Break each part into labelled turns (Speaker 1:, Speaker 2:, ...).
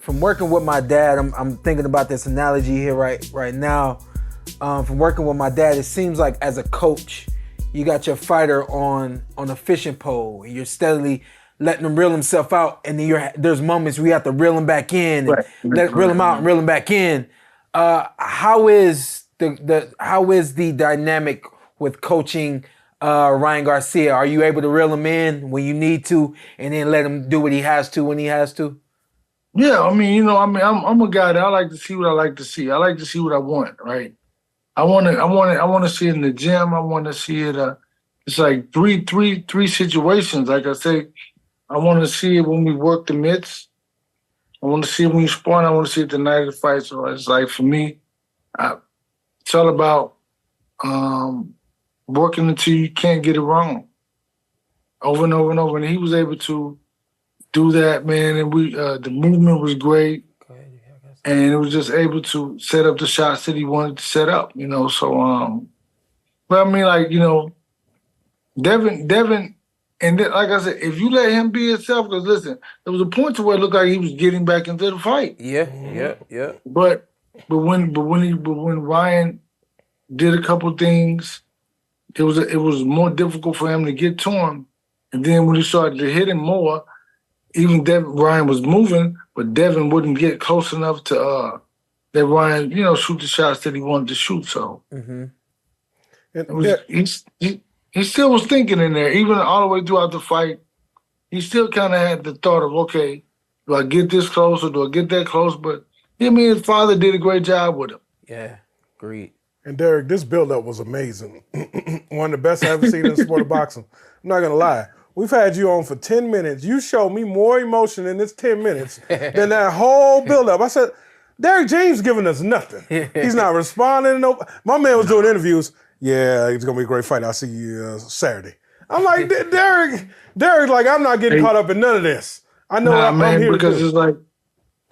Speaker 1: from working with my dad, I'm thinking about this analogy here right now. From working with my dad, it seems like as a coach, you got your fighter on a fishing pole, and you're steadily letting him reel himself out, and then there's moments where you have to reel him back in, and reel him out and reel him back in. How is the dynamic with coaching Ryan Garcia? Are you able to reel him in when you need to, and then let him do what he has to when he has to?
Speaker 2: Yeah, I'm a guy that I like to see what I like to see. I like to see what I want, right? I want to see it in the gym. I want to see it. It's like three situations. Like I say, I want to see it when we work the mitts. I want to see it when you spawn. I want to see it the night of the fight. So it's like, for me, it's all about working until you can't get it wrong, over and over and over. And he was able to do that, man. And the movement was great. And it was just able to set up the shots that he wanted to set up, So, but I mean, like, Devin, and then, like I said, if you let him be himself, because listen, there was a point to where it looked like he was getting back into the fight.
Speaker 1: Yeah.
Speaker 2: But when Ryan did a couple things, it was more difficult for him to get to him. And then when he started to hit him more, even Ryan was moving, but Devin wouldn't get close enough to let Ryan, shoot the shots that he wanted to shoot. So he still was thinking in there, even all the way throughout the fight. He still kind of had the thought of, okay, do I get this close or do I get that close? But his father did a great job with him.
Speaker 1: Yeah, agreed.
Speaker 3: And Derrick, this build-up was amazing. One of the best I've ever seen in the sport of boxing. I'm not gonna lie. We've had you on for 10 minutes. You showed me more emotion in this 10 minutes than that whole build-up. I said, Derrick James giving us nothing. He's not responding. My man was doing interviews. Yeah, it's going to be a great fight. I'll see you Saturday. I'm like, Derrick, like, I'm not getting caught up in none of this. I know I'm here
Speaker 2: because it's like,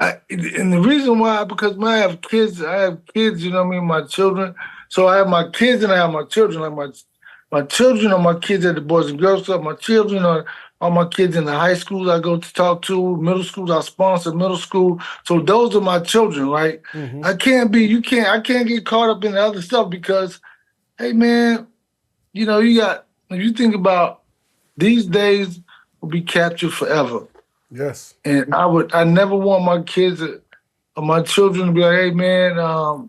Speaker 2: and the reason why, because when I have kids, my children. So I have my kids and I have my children. Like my children are my kids at the Boys and Girls Club. My children are my kids in the high schools I go to talk to, middle schools I sponsor, middle school. So those are my children, right? Mm-hmm. I can't get caught up in the other stuff because, hey man, if you think about these days will be captured forever.
Speaker 3: Yes.
Speaker 2: And I never want my kids or my children to be like, hey man,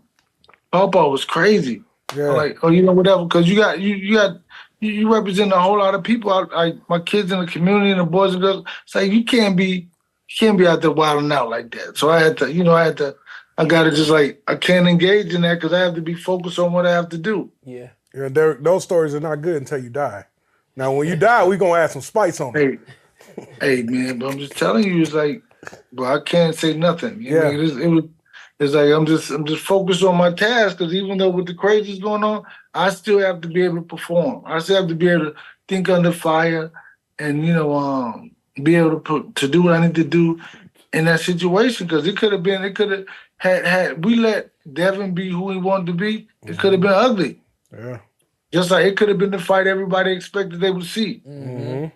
Speaker 2: Papa was crazy. Yeah. Like, or whatever, because you represent a whole lot of people. My kids in the community and the boys and girls. It's like you can't be out there wilding out like that. So I gotta just like, I can't engage in that because I have to be focused on what I have to do.
Speaker 3: Yeah, Derrick, those stories are not good until you die. Now, when you die, we're gonna add some spice on it.
Speaker 2: Hey man, but I'm just telling you, it's like, I can't say nothing. It's like I'm just focused on my task because even though with the crazies going on, I still have to be able to perform. I still have to be able to think under fire and be able to do what I need to do in that situation because it could have had we let Devin be who he wanted to be, it could have been ugly.
Speaker 3: Yeah.
Speaker 2: Just like it could have been the fight everybody expected they would see.
Speaker 3: Mm-hmm.